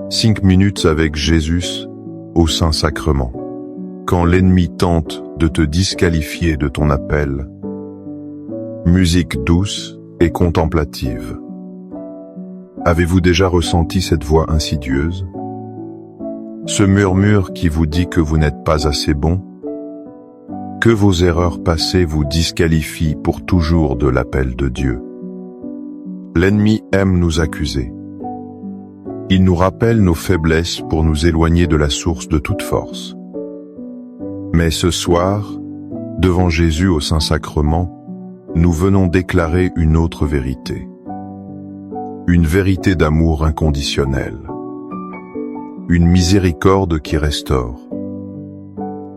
5 minutes avec Jésus au Saint-Sacrement. Quand l'ennemi tente de te disqualifier de ton appel. Musique douce et contemplative. Avez-vous déjà ressenti cette voix insidieuse? Ce murmure qui vous dit que vous n'êtes pas assez bon? Que vos erreurs passées vous disqualifient pour toujours de l'appel de Dieu? L'ennemi aime nous accuser. Il nous rappelle nos faiblesses pour nous éloigner de la source de toute force. Mais ce soir, devant Jésus au Saint-Sacrement, nous venons déclarer une autre vérité. Une vérité d'amour inconditionnel. Une miséricorde qui restaure.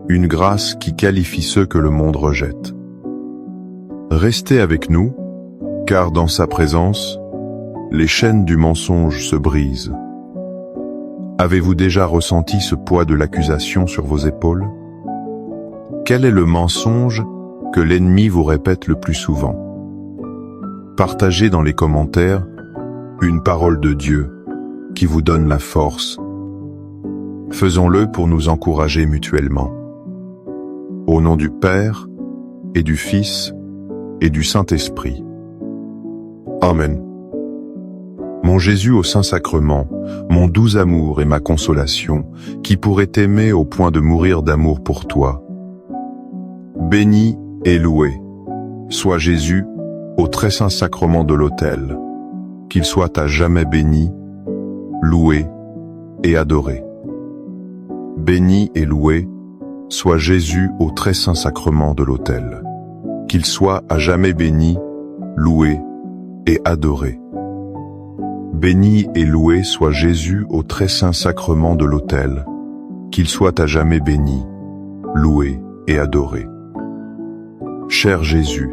Une grâce qui qualifie ceux que le monde rejette. Restez avec nous, car dans sa présence, les chaînes du mensonge se brisent. Avez-vous déjà ressenti ce poids de l'accusation sur vos épaules? Quel est le mensonge que l'ennemi vous répète le plus souvent? Partagez dans les commentaires une parole de Dieu qui vous donne la force. Faisons-le pour nous encourager mutuellement. Au nom du Père, et du Fils, et du Saint-Esprit. Amen. Mon Jésus au Saint-Sacrement, mon doux amour et ma consolation, qui pourrait t'aimer au point de mourir d'amour pour toi. Béni et loué soit Jésus au très saint sacrement de l'autel, qu'il soit à jamais béni, loué et adoré. Béni et loué soit Jésus au très saint sacrement de l'autel, qu'il soit à jamais béni, loué et adoré. Béni et loué soit Jésus au très saint sacrement de l'autel, qu'il soit à jamais béni, loué et adoré. Cher Jésus,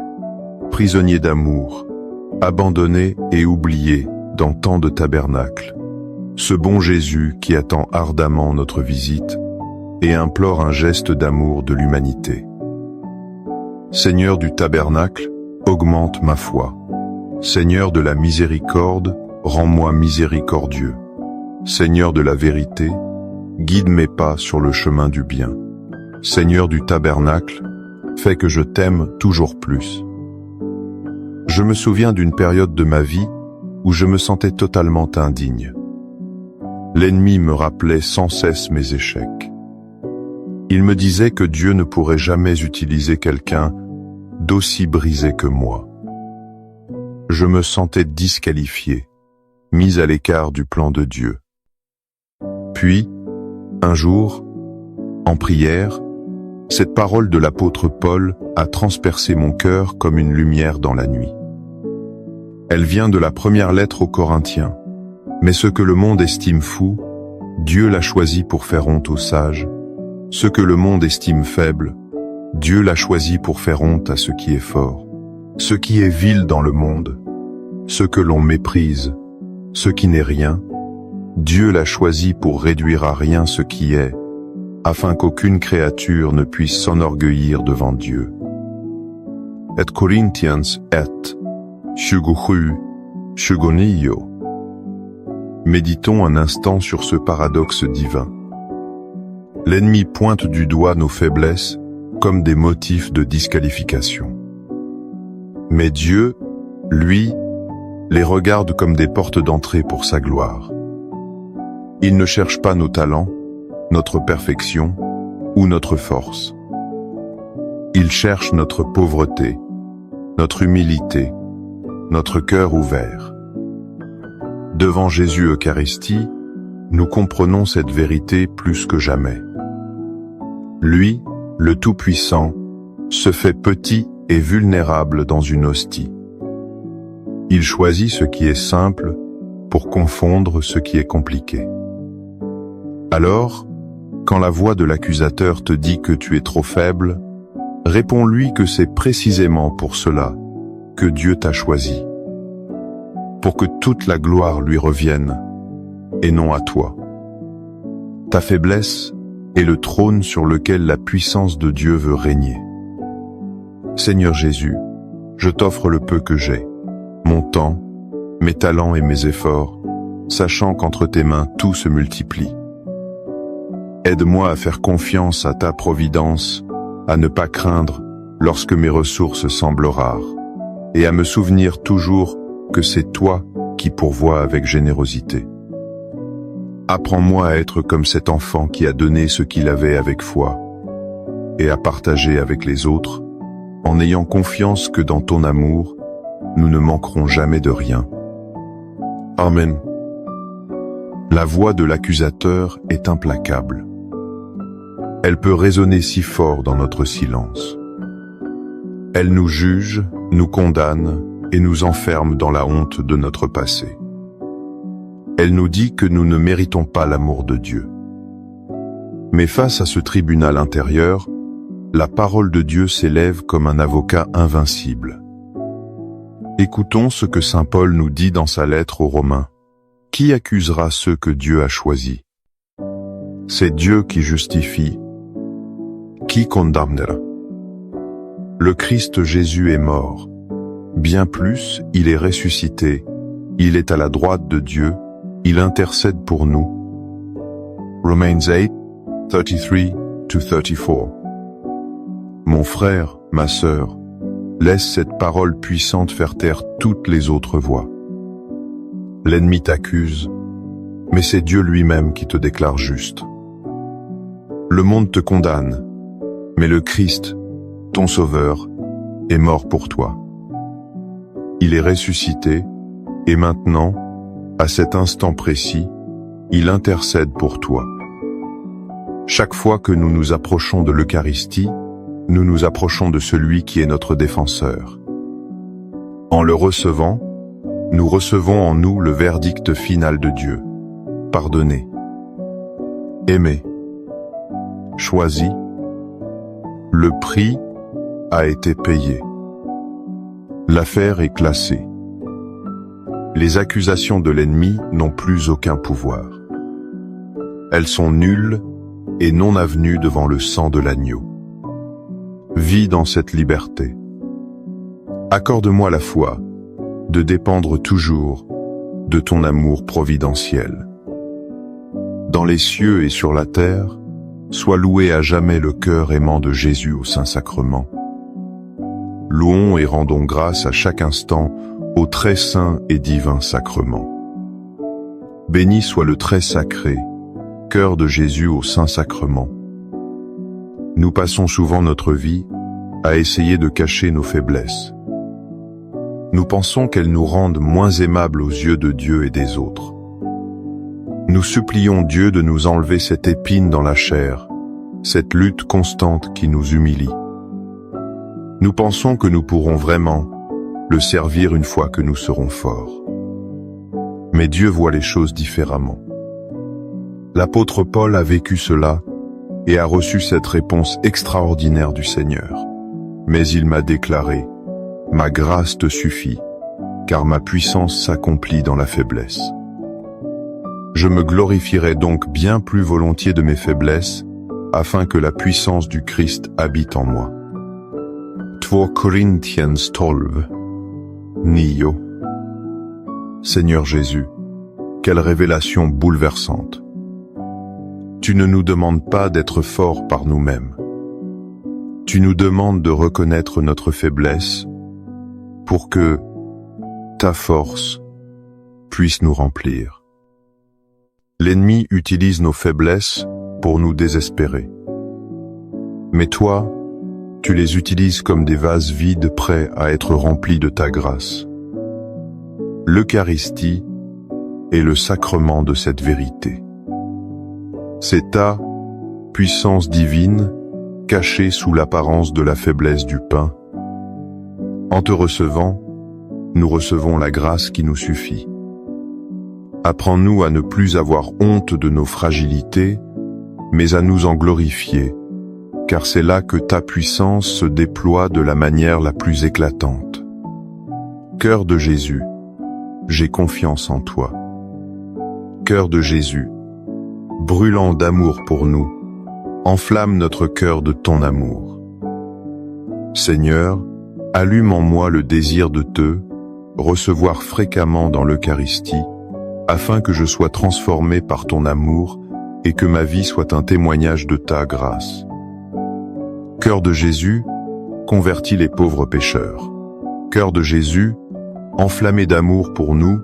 prisonnier d'amour, abandonné et oublié dans tant de tabernacles, ce bon Jésus qui attend ardemment notre visite et implore un geste d'amour de l'humanité. Seigneur du tabernacle, augmente ma foi. Seigneur de la miséricorde, rends-moi miséricordieux. Seigneur de la vérité, guide mes pas sur le chemin du bien. Seigneur du tabernacle, fais que je t'aime toujours plus. Je me souviens d'une période de ma vie où je me sentais totalement indigne. L'ennemi me rappelait sans cesse mes échecs. Il me disait que Dieu ne pourrait jamais utiliser quelqu'un d'aussi brisé que moi. Je me sentais disqualifié, mis à l'écart du plan de Dieu. Puis, un jour, en prière, cette parole de l'apôtre Paul a transpercé mon cœur comme une lumière dans la nuit. Elle vient de la première lettre aux Corinthiens. Mais ce que le monde estime fou, Dieu l'a choisi pour faire honte aux sages. Ce que le monde estime faible, Dieu l'a choisi pour faire honte à ce qui est fort. Ce qui est vil dans le monde, ce que l'on méprise, ce qui n'est rien, Dieu l'a choisi pour réduire à rien ce qui est, afin qu'aucune créature ne puisse s'enorgueillir devant Dieu. Et Corinthians 1, 27. Méditons un instant sur ce paradoxe divin. L'ennemi pointe du doigt nos faiblesses comme des motifs de disqualification. Mais Dieu, lui, les regarde comme des portes d'entrée pour sa gloire. Il ne cherche pas nos talents, notre perfection ou notre force. Il cherche notre pauvreté, notre humilité, notre cœur ouvert. Devant Jésus Eucharistie, nous comprenons cette vérité plus que jamais. Lui, le Tout-Puissant, se fait petit et vulnérable dans une hostie. Il choisit ce qui est simple pour confondre ce qui est compliqué. Alors, quand la voix de l'accusateur te dit que tu es trop faible, réponds-lui que c'est précisément pour cela que Dieu t'a choisi. Pour que toute la gloire lui revienne, et non à toi. Ta faiblesse est le trône sur lequel la puissance de Dieu veut régner. Seigneur Jésus, je t'offre le peu que j'ai, mon temps, mes talents et mes efforts, sachant qu'entre tes mains tout se multiplie. Aide-moi à faire confiance à ta providence, à ne pas craindre lorsque mes ressources semblent rares, et à me souvenir toujours que c'est toi qui pourvois avec générosité. Apprends-moi à être comme cet enfant qui a donné ce qu'il avait avec foi, et à partager avec les autres, en ayant confiance que dans ton amour, nous ne manquerons jamais de rien. Amen. La voix de l'accusateur est implacable. Elle peut résonner si fort dans notre silence. Elle nous juge, nous condamne et nous enferme dans la honte de notre passé. Elle nous dit que nous ne méritons pas l'amour de Dieu. Mais face à ce tribunal intérieur, la parole de Dieu s'élève comme un avocat invincible. Écoutons ce que saint Paul nous dit dans sa lettre aux Romains. Qui accusera ceux que Dieu a choisis? C'est Dieu qui justifie. Qui condamnera? Le Christ Jésus est mort. Bien plus, il est ressuscité. Il est à la droite de Dieu. Il intercède pour nous. Romans 8, 33-34. Mon frère, ma sœur, laisse cette parole puissante faire taire toutes les autres voix. L'ennemi t'accuse, mais c'est Dieu lui-même qui te déclare juste. Le monde te condamne, mais le Christ, ton Sauveur, est mort pour toi. Il est ressuscité, et maintenant, à cet instant précis, il intercède pour toi. Chaque fois que nous nous approchons de l'Eucharistie, nous nous approchons de celui qui est notre défenseur. En le recevant, nous recevons en nous le verdict final de Dieu. Pardonné, aimé, choisi, le prix a été payé. L'affaire est classée. Les accusations de l'ennemi n'ont plus aucun pouvoir. Elles sont nulles et non avenues devant le sang de l'agneau. Vis dans cette liberté. Accorde-moi la foi de dépendre toujours de ton amour providentiel. Dans les cieux et sur la terre, soit loué à jamais le cœur aimant de Jésus au Saint-Sacrement. Louons et rendons grâce à chaque instant au très saint et divin sacrement. Béni soit le très sacré, cœur de Jésus au Saint-Sacrement. Nous passons souvent notre vie à essayer de cacher nos faiblesses. Nous pensons qu'elles nous rendent moins aimables aux yeux de Dieu et des autres. Nous supplions Dieu de nous enlever cette épine dans la chair, cette lutte constante qui nous humilie. Nous pensons que nous pourrons vraiment le servir une fois que nous serons forts. Mais Dieu voit les choses différemment. L'apôtre Paul a vécu cela et a reçu cette réponse extraordinaire du Seigneur. Mais il m'a déclaré, « Ma grâce te suffit, car ma puissance s'accomplit dans la faiblesse. » Je me glorifierai donc bien plus volontiers de mes faiblesses, afin que la puissance du Christ habite en moi. 2 Corinthiens 12, 9. Seigneur Jésus, quelle révélation bouleversante. Tu ne nous demandes pas d'être forts par nous-mêmes. Tu nous demandes de reconnaître notre faiblesse pour que ta force puisse nous remplir. L'ennemi utilise nos faiblesses pour nous désespérer. Mais toi, tu les utilises comme des vases vides prêts à être remplis de ta grâce. L'Eucharistie est le sacrement de cette vérité. C'est ta puissance divine cachée sous l'apparence de la faiblesse du pain. En te recevant, nous recevons la grâce qui nous suffit. Apprends-nous à ne plus avoir honte de nos fragilités, mais à nous en glorifier, car c'est là que ta puissance se déploie de la manière la plus éclatante. Cœur de Jésus, j'ai confiance en toi. Cœur de Jésus, brûlant d'amour pour nous, enflamme notre cœur de ton amour. Seigneur, allume en moi le désir de te recevoir fréquemment dans l'Eucharistie, afin que je sois transformé par ton amour et que ma vie soit un témoignage de ta grâce. Cœur de Jésus, convertis les pauvres pécheurs. Cœur de Jésus, enflammé d'amour pour nous,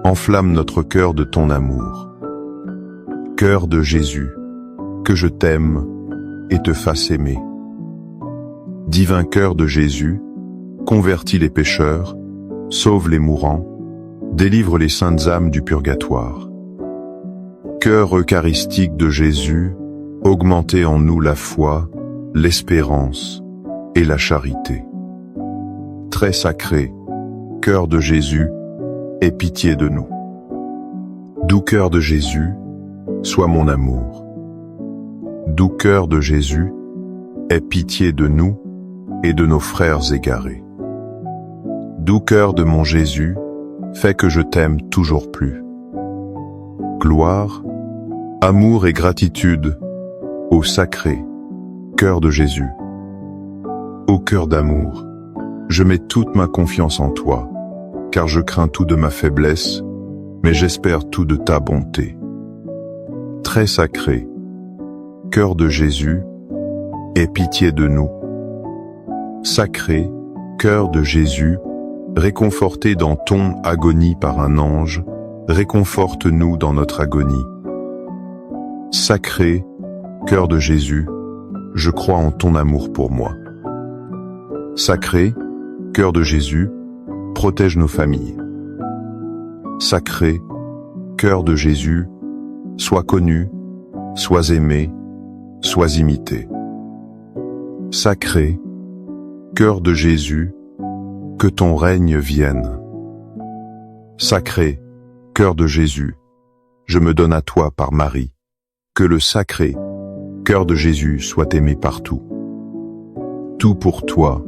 enflamme notre cœur de ton amour. Cœur de Jésus, que je t'aime et te fasse aimer. Divin cœur de Jésus, convertis les pécheurs, sauve les mourants, délivre les saintes âmes du purgatoire. Cœur eucharistique de Jésus, augmentez en nous la foi, l'espérance et la charité. Très sacré, cœur de Jésus, aie pitié de nous. Doux cœur de Jésus, sois mon amour. Doux cœur de Jésus, aie pitié de nous et de nos frères égarés. Doux cœur de mon Jésus, fais que je t'aime toujours plus. Gloire, amour et gratitude au sacré cœur de Jésus. Ô cœur d'amour, je mets toute ma confiance en toi, car je crains tout de ma faiblesse, mais j'espère tout de ta bonté. Très sacré, cœur de Jésus, aie pitié de nous. Sacré, cœur de Jésus, réconforté dans ton agonie par un ange, réconforte-nous dans notre agonie. Sacré, cœur de Jésus, je crois en ton amour pour moi. Sacré, cœur de Jésus, protège nos familles. Sacré, cœur de Jésus, sois connu, sois aimé, sois imité. Sacré, cœur de Jésus, que ton règne vienne. Sacré, cœur de Jésus, je me donne à toi par Marie. Que le sacré cœur de Jésus soit aimé partout. Tout pour toi,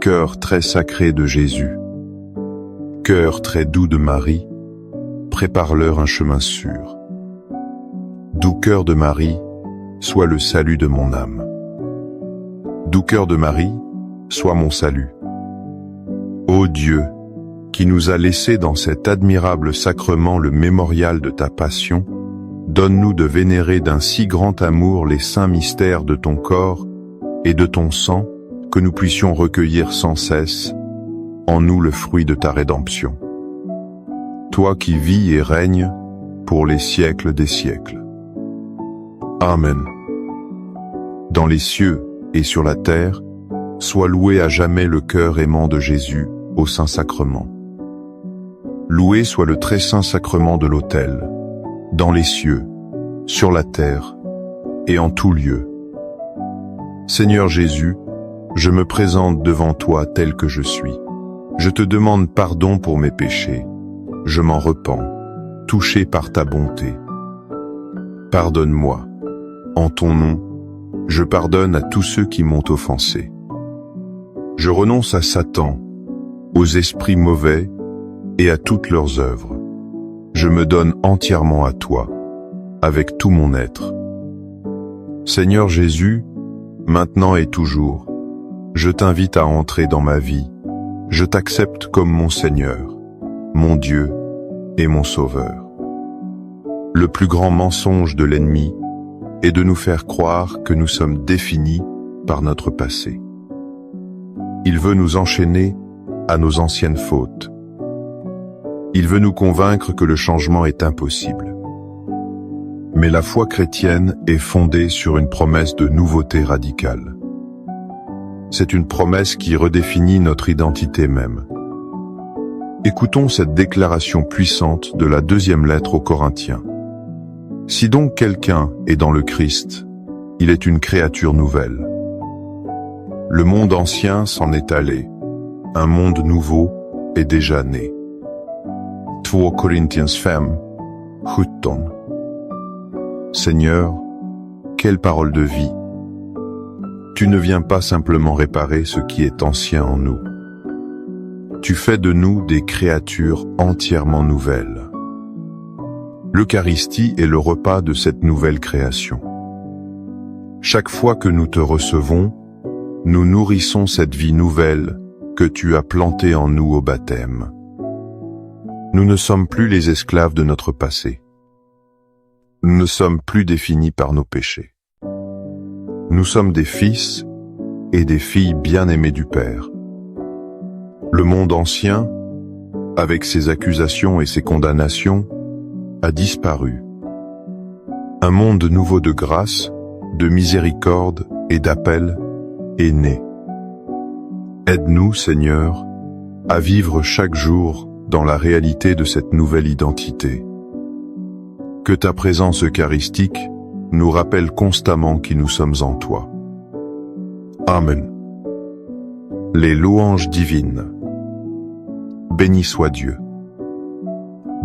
cœur très sacré de Jésus. Cœur très doux de Marie, prépare-leur un chemin sûr. Doux cœur de Marie, sois le salut de mon âme. Doux cœur de Marie, sois mon salut. Ô Dieu, qui nous a laissé dans cet admirable sacrement le mémorial de ta passion, donne-nous de vénérer d'un si grand amour les saints mystères de ton corps et de ton sang, que nous puissions recueillir sans cesse en nous le fruit de ta rédemption. Toi qui vis et règnes pour les siècles des siècles. Amen. Dans les cieux et sur la terre, soit loué à jamais le cœur aimant de Jésus au Saint-Sacrement. Loué soit le très saint sacrement de l'autel, dans les cieux, sur la terre et en tout lieu. Seigneur Jésus, je me présente devant toi tel que je suis. Je te demande pardon pour mes péchés. Je m'en repens, touché par ta bonté. Pardonne-moi. En ton nom, je pardonne à tous ceux qui m'ont offensé. Je renonce à Satan, aux esprits mauvais et à toutes leurs œuvres. Je me donne entièrement à toi, avec tout mon être. Seigneur Jésus, maintenant et toujours, je t'invite à entrer dans ma vie. Je t'accepte comme mon Seigneur, mon Dieu et mon Sauveur. Le plus grand mensonge de l'ennemi est de nous faire croire que nous sommes définis par notre passé. Il veut nous enchaîner à nos anciennes fautes. Il veut nous convaincre que le changement est impossible. Mais la foi chrétienne est fondée sur une promesse de nouveauté radicale. C'est une promesse qui redéfinit notre identité même. Écoutons cette déclaration puissante de la deuxième lettre aux Corinthiens. Si donc quelqu'un est dans le Christ, il est une créature nouvelle. Le monde ancien s'en est allé, un monde nouveau est déjà né. 2 Corinthiens 5:17. Seigneur, quelle parole de vie! Tu ne viens pas simplement réparer ce qui est ancien en nous. Tu fais de nous des créatures entièrement nouvelles. L'Eucharistie est le repas de cette nouvelle création. Chaque fois que nous te recevons, nous nourrissons cette vie nouvelle que tu as plantée en nous au baptême. Nous ne sommes plus les esclaves de notre passé. Nous ne sommes plus définis par nos péchés. Nous sommes des fils et des filles bien-aimés du Père. Le monde ancien, avec ses accusations et ses condamnations, a disparu. Un monde nouveau de grâce, de miséricorde et d'appel est né. Aide-nous, Seigneur, à vivre chaque jour dans la réalité de cette nouvelle identité. Que ta présence eucharistique nous rappelle constamment qui nous sommes en toi. Amen. Les louanges divines. Béni soit Dieu.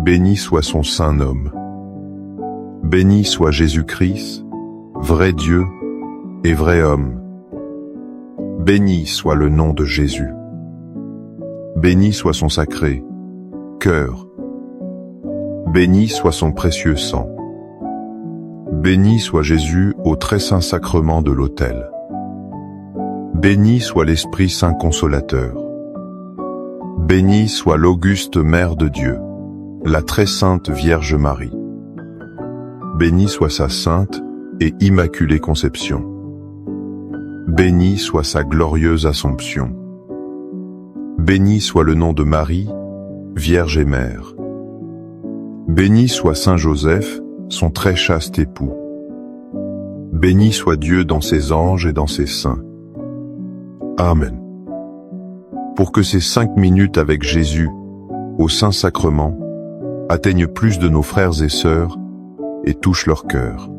Béni soit son saint nom. Béni soit Jésus-Christ, vrai Dieu et vrai homme. Béni soit le nom de Jésus. Béni soit son sacré cœur. Béni soit son précieux sang. Béni soit Jésus au très saint sacrement de l'autel. Béni soit l'Esprit Saint Consolateur. Béni soit l'auguste Mère de Dieu, la très sainte Vierge Marie. Béni soit sa sainte et immaculée conception. Béni soit sa glorieuse Assomption. Béni soit le nom de Marie, Vierge et Mère. Béni soit Saint Joseph, son très chaste époux. Béni soit Dieu dans ses anges et dans ses saints. Amen. Pour que ces 5 minutes avec Jésus, au Saint-Sacrement, atteignent plus de nos frères et sœurs et touchent leur cœur.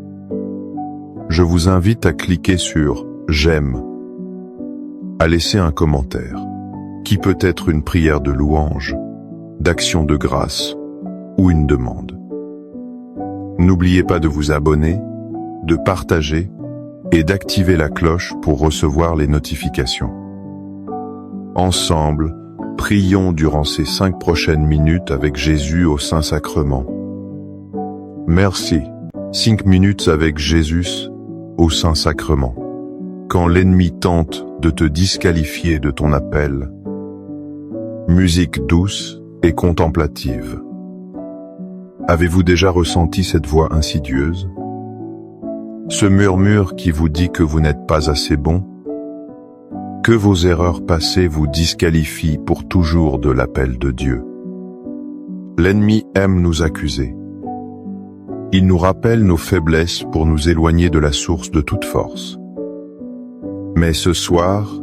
Je vous invite à cliquer sur « J'aime », à laisser un commentaire, qui peut être une prière de louange, d'action de grâce ou une demande. N'oubliez pas de vous abonner, de partager et d'activer la cloche pour recevoir les notifications. Ensemble, prions durant ces 5 prochaines minutes avec Jésus au Saint-Sacrement. Merci. 5 minutes avec Jésus au Saint-Sacrement. Quand l'ennemi tente de te disqualifier de ton appel, musique douce et contemplative. Avez-vous déjà ressenti cette voix insidieuse? Ce murmure qui vous dit que vous n'êtes pas assez bon? Que vos erreurs passées vous disqualifient pour toujours de l'appel de Dieu? L'ennemi aime nous accuser. Il nous rappelle nos faiblesses pour nous éloigner de la source de toute force. Mais ce soir,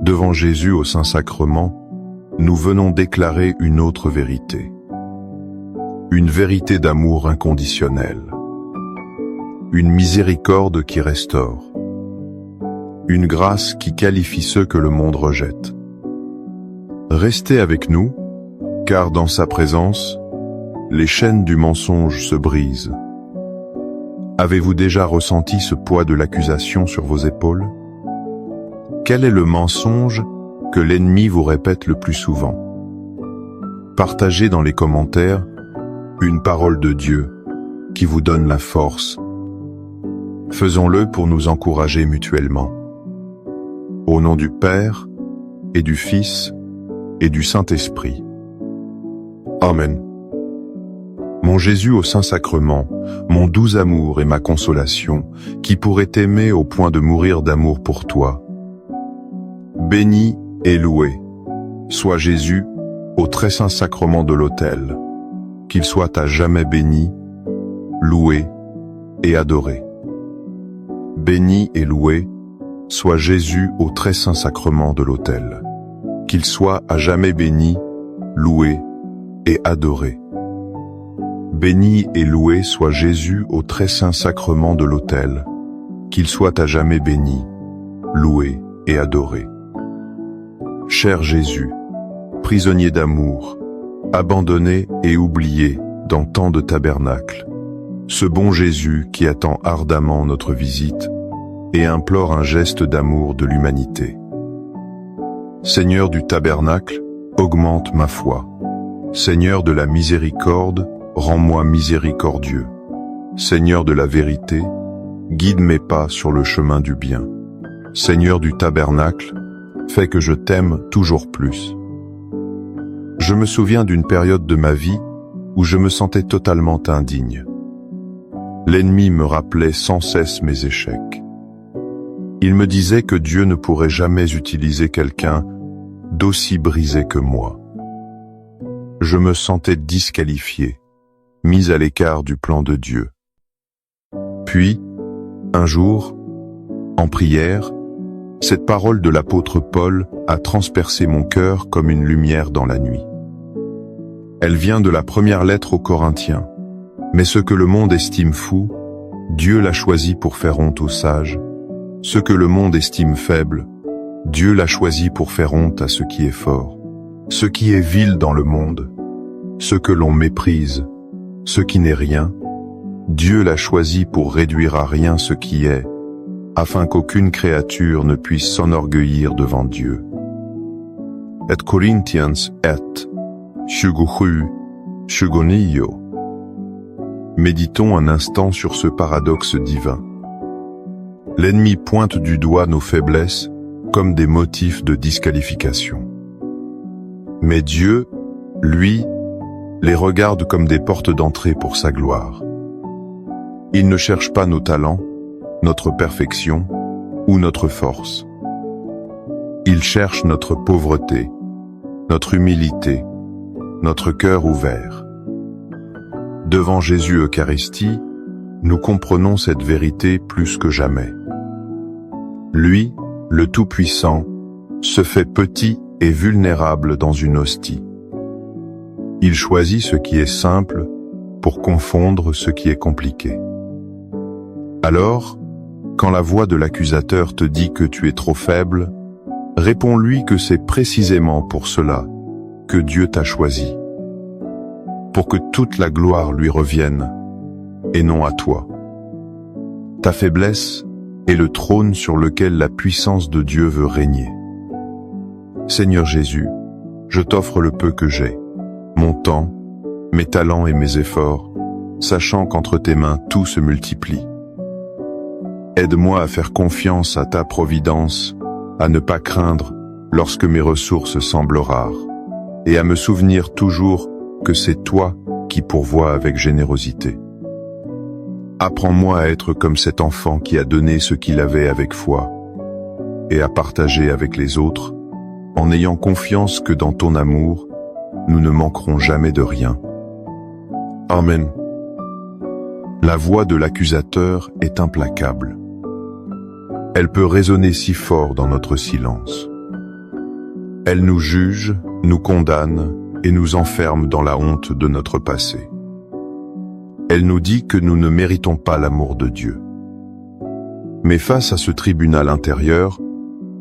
devant Jésus au Saint-Sacrement, nous venons déclarer une autre vérité. Une vérité d'amour inconditionnel. Une miséricorde qui restaure. Une grâce qui qualifie ceux que le monde rejette. Restez avec nous, car dans sa présence, les chaînes du mensonge se brisent. Avez-vous déjà ressenti ce poids de l'accusation sur vos épaules? Quel est le mensonge que l'ennemi vous répète le plus souvent? Partagez dans les commentaires une parole de Dieu qui vous donne la force. Faisons-le pour nous encourager mutuellement. Au nom du Père, et du Fils, et du Saint-Esprit. Amen. Mon Jésus au Saint-Sacrement, mon doux amour et ma consolation, qui pourrait t'aimer au point de mourir d'amour pour toi. Béni et loué soit Jésus au très saint sacrement de l'autel, qu'il soit à jamais béni, loué et adoré. Béni et loué soit Jésus au très saint sacrement de l'autel, qu'il soit à jamais béni, loué et adoré. Béni et loué soit Jésus au très saint sacrement de l'autel, qu'il soit à jamais béni, loué et adoré. Cher Jésus, prisonnier d'amour, abandonné et oublié dans tant de tabernacles, ce bon Jésus qui attend ardemment notre visite et implore un geste d'amour de l'humanité. Seigneur du tabernacle, augmente ma foi. Seigneur de la miséricorde, rends-moi miséricordieux. Seigneur de la vérité, guide mes pas sur le chemin du bien. Seigneur du tabernacle, fais que je t'aime toujours plus. Je me souviens d'une période de ma vie où je me sentais totalement indigne. L'ennemi me rappelait sans cesse mes échecs. Il me disait que Dieu ne pourrait jamais utiliser quelqu'un d'aussi brisé que moi. Je me sentais disqualifié, mis à l'écart du plan de Dieu. Puis, un jour, en prière, cette parole de l'apôtre Paul a transpercé mon cœur comme une lumière dans la nuit. Elle vient de la première lettre aux Corinthiens. Mais ce que le monde estime fou, Dieu l'a choisi pour faire honte aux sages. Ce que le monde estime faible, Dieu l'a choisi pour faire honte à ce qui est fort. Ce qui est vil dans le monde, ce que l'on méprise, ce qui n'est rien, Dieu l'a choisi pour réduire à rien ce qui est, afin qu'aucune créature ne puisse s'enorgueillir devant Dieu. Et Corinthians 8, 27, 29. Méditons un instant sur ce paradoxe divin. L'ennemi pointe du doigt nos faiblesses comme des motifs de disqualification. Mais Dieu, lui, les regarde comme des portes d'entrée pour sa gloire. Il ne cherche pas nos talents, notre perfection ou notre force. Il cherche notre pauvreté, notre humilité, notre cœur ouvert. Devant Jésus Eucharistie, nous comprenons cette vérité plus que jamais. Lui, le Tout-Puissant, se fait petit et vulnérable dans une hostie. Il choisit ce qui est simple pour confondre ce qui est compliqué. Alors, quand la voix de l'accusateur te dit que tu es trop faible, réponds-lui que c'est précisément pour cela que Dieu t'a choisi, pour que toute la gloire lui revienne, et non à toi. Ta faiblesse est le trône sur lequel la puissance de Dieu veut régner. Seigneur Jésus, je t'offre le peu que j'ai, mon temps, mes talents et mes efforts, sachant qu'entre tes mains tout se multiplie. Aide-moi à faire confiance à ta providence, à ne pas craindre lorsque mes ressources semblent rares, et à me souvenir toujours que c'est toi qui pourvois avec générosité. Apprends-moi à être comme cet enfant qui a donné ce qu'il avait avec foi, et à partager avec les autres, en ayant confiance que dans ton amour, nous ne manquerons jamais de rien. Amen. La voix de l'accusateur est implacable. Elle peut résonner si fort dans notre silence. Elle nous juge, nous condamne et nous enferme dans la honte de notre passé. Elle nous dit que nous ne méritons pas l'amour de Dieu. Mais face à ce tribunal intérieur,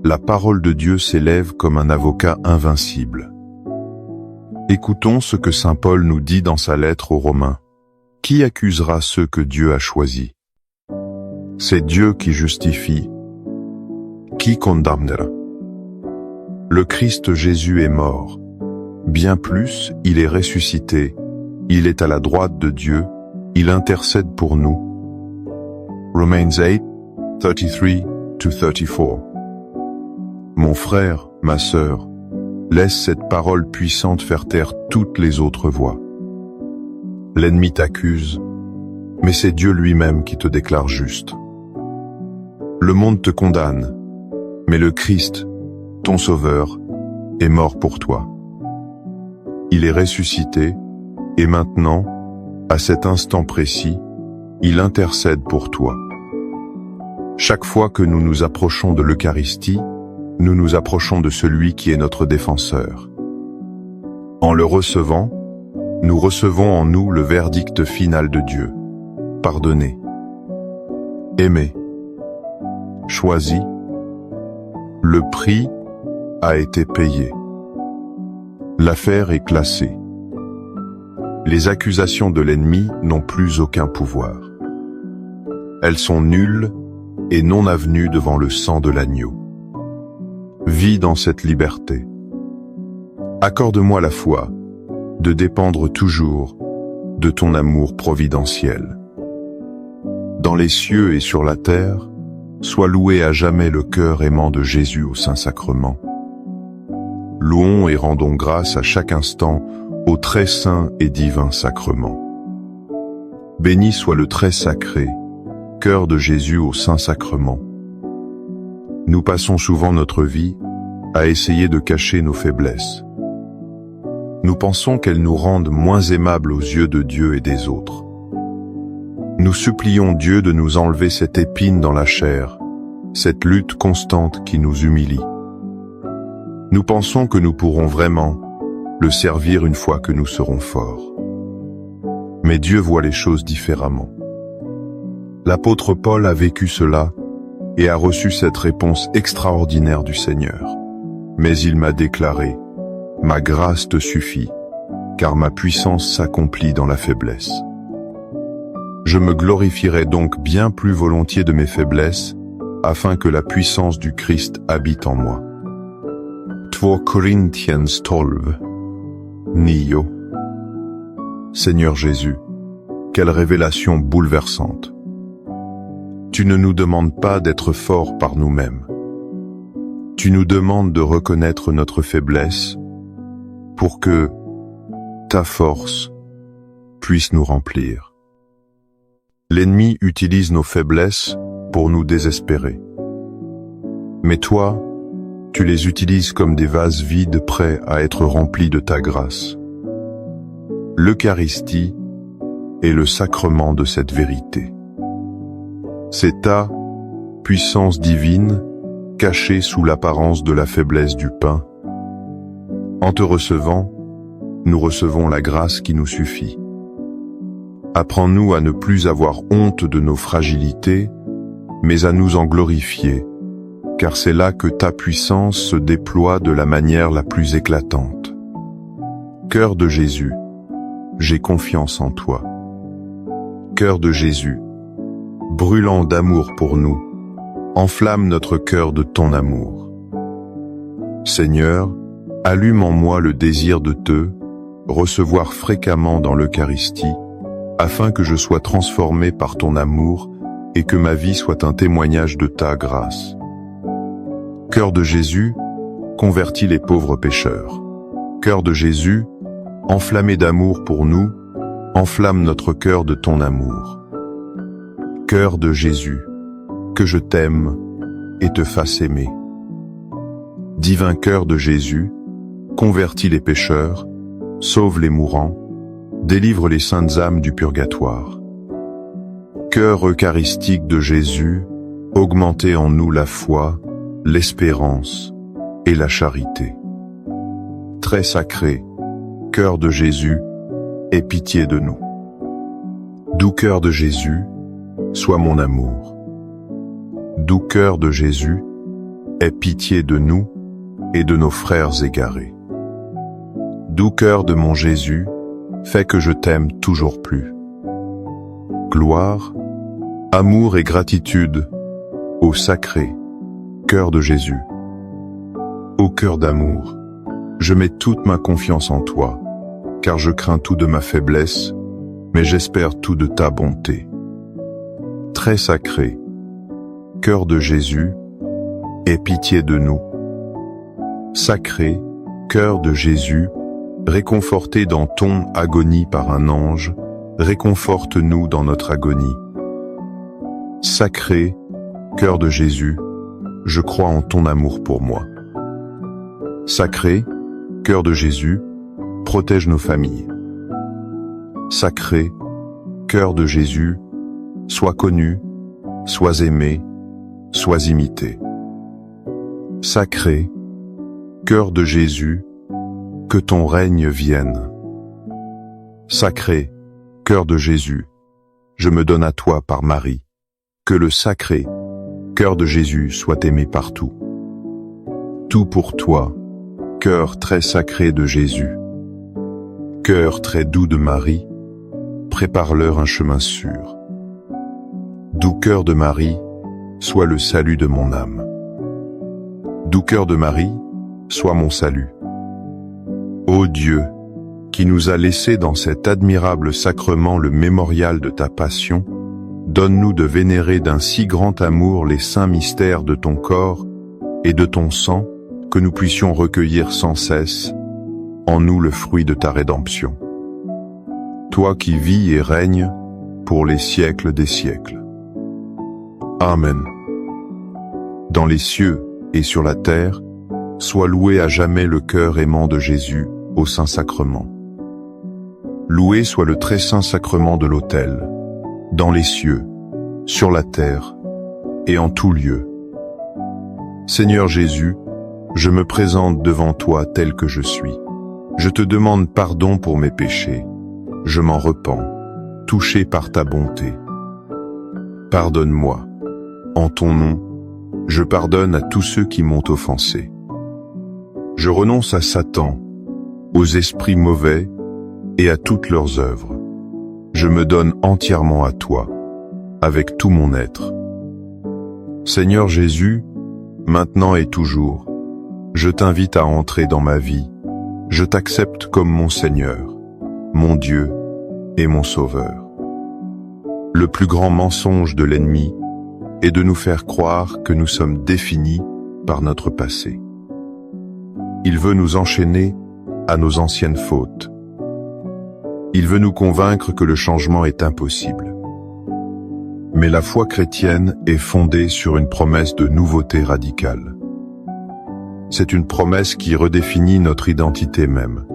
la parole de Dieu s'élève comme un avocat invincible. Écoutons ce que saint Paul nous dit dans sa lettre aux Romains. Qui accusera ceux que Dieu a choisis? C'est Dieu qui justifie. Qui condamnera? Le Christ Jésus est mort. Bien plus, il est ressuscité. Il est à la droite de Dieu. Il intercède pour nous. Romans 8, 33-34. Mon frère, ma sœur, laisse cette parole puissante faire taire toutes les autres voix. L'ennemi t'accuse, mais c'est Dieu lui-même qui te déclare juste. Le monde te condamne, mais le Christ, ton Sauveur, est mort pour toi. Il est ressuscité, et maintenant, à cet instant précis, il intercède pour toi. Chaque fois que nous nous approchons de l'Eucharistie, nous nous approchons de celui qui est notre défenseur. En le recevant, nous recevons en nous le verdict final de Dieu. Pardonné, aimé, choisi, le prix a été payé. L'affaire est classée. Les accusations de l'ennemi n'ont plus aucun pouvoir. Elles sont nulles et non avenues devant le sang de l'agneau. Vis dans cette liberté. Accorde-moi la foi de dépendre toujours de ton amour providentiel. Dans les cieux et sur la terre, soit loué à jamais le cœur aimant de Jésus au Saint-Sacrement. louons et rendons grâce à chaque instant au très saint et divin sacrement. Béni soit le très sacré, cœur de Jésus au Saint-Sacrement. Nous passons souvent notre vie à essayer de cacher nos faiblesses. Nous pensons qu'elles nous rendent moins aimables aux yeux de Dieu et des autres. Nous supplions Dieu de nous enlever cette épine dans la chair, cette lutte constante qui nous humilie. Nous pensons que nous pourrons vraiment le servir une fois que nous serons forts. Mais Dieu voit les choses différemment. L'apôtre Paul a vécu cela et a reçu cette réponse extraordinaire du Seigneur. Mais il m'a déclaré, « Ma grâce te suffit, car ma puissance s'accomplit dans la faiblesse. » Je me glorifierai donc bien plus volontiers de mes faiblesses, afin que la puissance du Christ habite en moi. 2 Corinthiens 12, 9. Seigneur Jésus, quelle révélation bouleversante. Tu ne nous demandes pas d'être forts par nous-mêmes. Tu nous demandes de reconnaître notre faiblesse pour que ta force puisse nous remplir. L'ennemi utilise nos faiblesses pour nous désespérer. Mais toi, tu les utilises comme des vases vides prêts à être remplis de ta grâce. L'Eucharistie est le sacrement de cette vérité. C'est ta puissance divine cachée sous l'apparence de la faiblesse du pain. En te recevant, nous recevons la grâce qui nous suffit. Apprends-nous à ne plus avoir honte de nos fragilités, mais à nous en glorifier, car c'est là que ta puissance se déploie de la manière la plus éclatante. Cœur de Jésus, j'ai confiance en toi. Cœur de Jésus, brûlant d'amour pour nous, enflamme notre cœur de ton amour. Seigneur, allume en moi le désir de te recevoir fréquemment dans l'Eucharistie, afin que je sois transformé par ton amour et que ma vie soit un témoignage de ta grâce. Cœur de Jésus, convertis les pauvres pécheurs. Cœur de Jésus, enflammé d'amour pour nous, enflamme notre cœur de ton amour. Cœur de Jésus, que je t'aime et te fasse aimer. Divin cœur de Jésus, convertis les pécheurs, sauve les mourants, délivre les saintes âmes du purgatoire. Cœur eucharistique de Jésus, augmentez en nous la foi, l'espérance et la charité. Très sacré, cœur de Jésus, aie pitié de nous. Doux cœur de Jésus, sois mon amour. Doux cœur de Jésus, aie pitié de nous et de nos frères égarés. Doux cœur de mon Jésus, fais que je t'aime toujours plus. Gloire, amour et gratitude au sacré cœur de Jésus. Ô cœur d'amour, je mets toute ma confiance en toi, car je crains tout de ma faiblesse, mais j'espère tout de ta bonté. Très sacré, cœur de Jésus, aie pitié de nous. Sacré, cœur de Jésus, réconforté dans ton agonie par un ange, réconforte-nous dans notre agonie. Sacré, cœur de Jésus, je crois en ton amour pour moi. Sacré, cœur de Jésus, protège nos familles. Sacré, cœur de Jésus, sois connu, sois aimé, sois imité. Sacré, cœur de Jésus, que ton règne vienne. Sacré, cœur de Jésus, je me donne à toi par Marie, que le sacré cœur de Jésus soit aimé partout. Tout pour toi, cœur très sacré de Jésus. Cœur très doux de Marie, prépare-leur un chemin sûr. Doux cœur de Marie, sois le salut de mon âme. Doux cœur de Marie, sois mon salut. Ô Dieu, qui nous a laissé dans cet admirable sacrement le mémorial de ta passion, donne-nous de vénérer d'un si grand amour les saints mystères de ton corps et de ton sang, que nous puissions recueillir sans cesse en nous le fruit de ta rédemption. Toi qui vis et règnes pour les siècles des siècles. Amen. Dans les cieux et sur la terre, soit loué à jamais le cœur aimant de Jésus au Saint-Sacrement. Loué soit le très saint sacrement de l'autel, dans les cieux, sur la terre et en tout lieu. Seigneur Jésus, je me présente devant toi tel que je suis. Je te demande pardon pour mes péchés. Je m'en repens, touché par ta bonté. Pardonne-moi. En ton nom, je pardonne à tous ceux qui m'ont offensé. Je renonce à Satan, aux esprits mauvais et à toutes leurs œuvres. Je me donne entièrement à toi, avec tout mon être. Seigneur Jésus, maintenant et toujours, je t'invite à entrer dans ma vie. Je t'accepte comme mon Seigneur, mon Dieu et mon Sauveur. Le plus grand mensonge de l'ennemi est de nous faire croire que nous sommes définis par notre passé. Il veut nous enchaîner à nos anciennes fautes. Il veut nous convaincre que le changement est impossible. Mais la foi chrétienne est fondée sur une promesse de nouveauté radicale. C'est une promesse qui redéfinit notre identité même.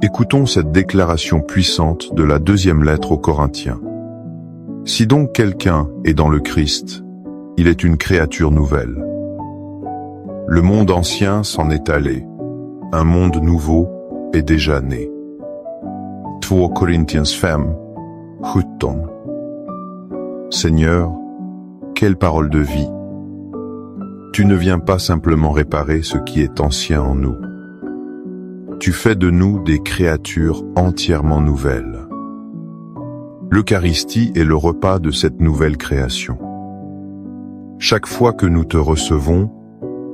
Écoutons cette déclaration puissante de la 2e lettre aux Corinthiens. Si donc quelqu'un est dans le Christ, il est une créature nouvelle. Le monde ancien s'en est allé, un monde nouveau est déjà né. 2 Corinthiens 5:17. Seigneur, quelle parole de vie! Tu ne viens pas simplement réparer ce qui est ancien en nous. Tu fais de nous des créatures entièrement nouvelles. L'Eucharistie est le repas de cette nouvelle création. Chaque fois que nous te recevons,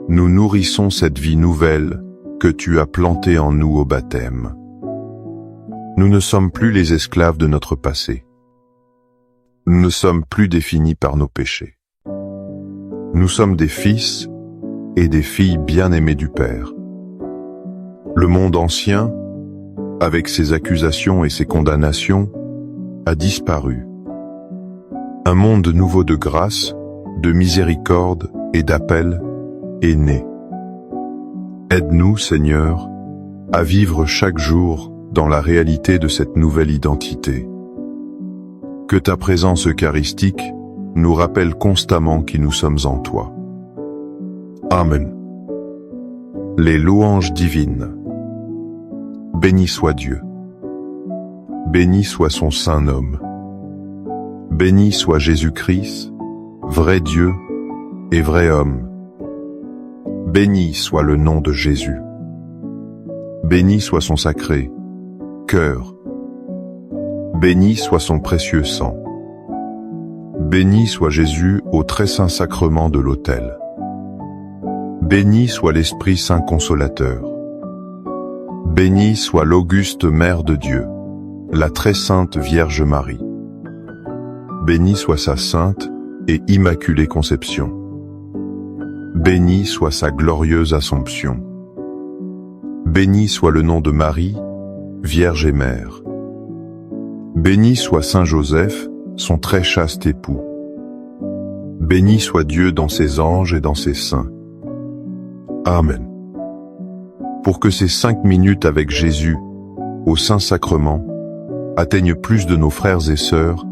nous nourrissons cette vie nouvelle que tu as plantée en nous au baptême. Nous ne sommes plus les esclaves de notre passé. Nous ne sommes plus définis par nos péchés. Nous sommes des fils et des filles bien-aimés du Père. Le monde ancien, avec ses accusations et ses condamnations, a disparu. Un monde nouveau de grâce, de miséricorde et d'appel est né. Aide-nous, Seigneur, à vivre chaque jour dans la réalité de cette nouvelle identité. Que ta présence eucharistique nous rappelle constamment qui nous sommes en toi. Amen. Les louanges divines. Béni soit Dieu. Béni soit son saint nom. Béni soit Jésus-Christ, vrai Dieu et vrai homme. Béni soit le nom de Jésus. Béni soit son sacré cœur. Béni soit son précieux sang. Béni soit Jésus au très saint sacrement de l'autel. Béni soit l'Esprit Saint Consolateur. Béni soit l'auguste Mère de Dieu, la très sainte Vierge Marie. Béni soit sa sainte et immaculée conception. Béni soit sa glorieuse Assomption. Béni soit le nom de Marie, Vierge et Mère. Béni soit Saint Joseph, son très chaste époux. Béni soit Dieu dans ses anges et dans ses saints. Amen. Pour que ces 5 minutes avec Jésus, au Saint-Sacrement, atteignent plus de nos frères et sœurs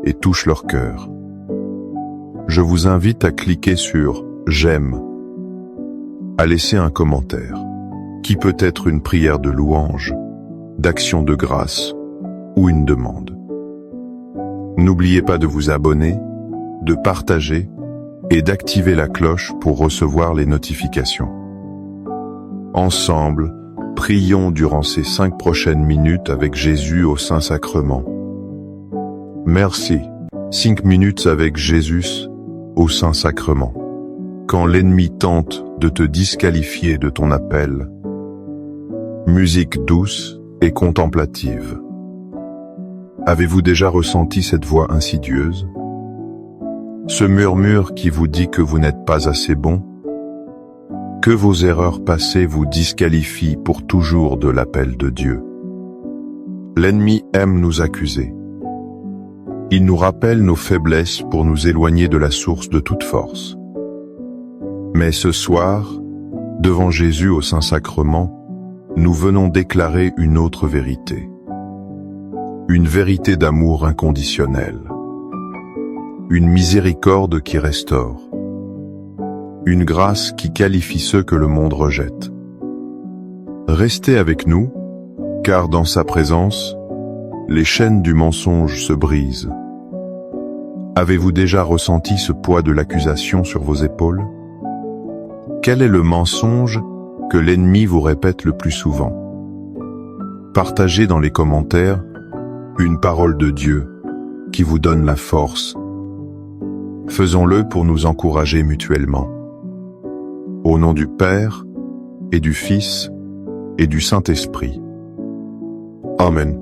et touchent leur cœur. Je vous invite à cliquer sur « J'aime », à laisser un commentaire, qui peut être une prière de louange, d'action de grâce ou une demande. N'oubliez pas de vous abonner, de partager et d'activer la cloche pour recevoir les notifications. Ensemble, prions durant ces 5 prochaines minutes avec Jésus au Saint-Sacrement. Merci. 5 minutes avec Jésus au Saint-Sacrement. Quand l'ennemi tente de te disqualifier de ton appel, musique douce et contemplative. Avez-vous déjà ressenti cette voix insidieuse? Ce murmure qui vous dit que vous n'êtes pas assez bon? que vos erreurs passées vous disqualifient pour toujours de l'appel de Dieu. L'ennemi aime nous accuser. Il nous rappelle nos faiblesses pour nous éloigner de la source de toute force. Mais ce soir, devant Jésus au Saint-Sacrement, nous venons déclarer une autre vérité. Une vérité d'amour inconditionnel. Une miséricorde qui restaure. Une grâce qui qualifie ceux que le monde rejette. Restez avec nous, car dans sa présence, les chaînes du mensonge se brisent. Avez-vous déjà ressenti ce poids de l'accusation sur vos épaules? Quel est le mensonge que l'ennemi vous répète le plus souvent? Partagez dans les commentaires une parole de Dieu qui vous donne la force. Faisons-le pour nous encourager mutuellement. Au nom du Père, et du Fils, et du Saint-Esprit. Amen.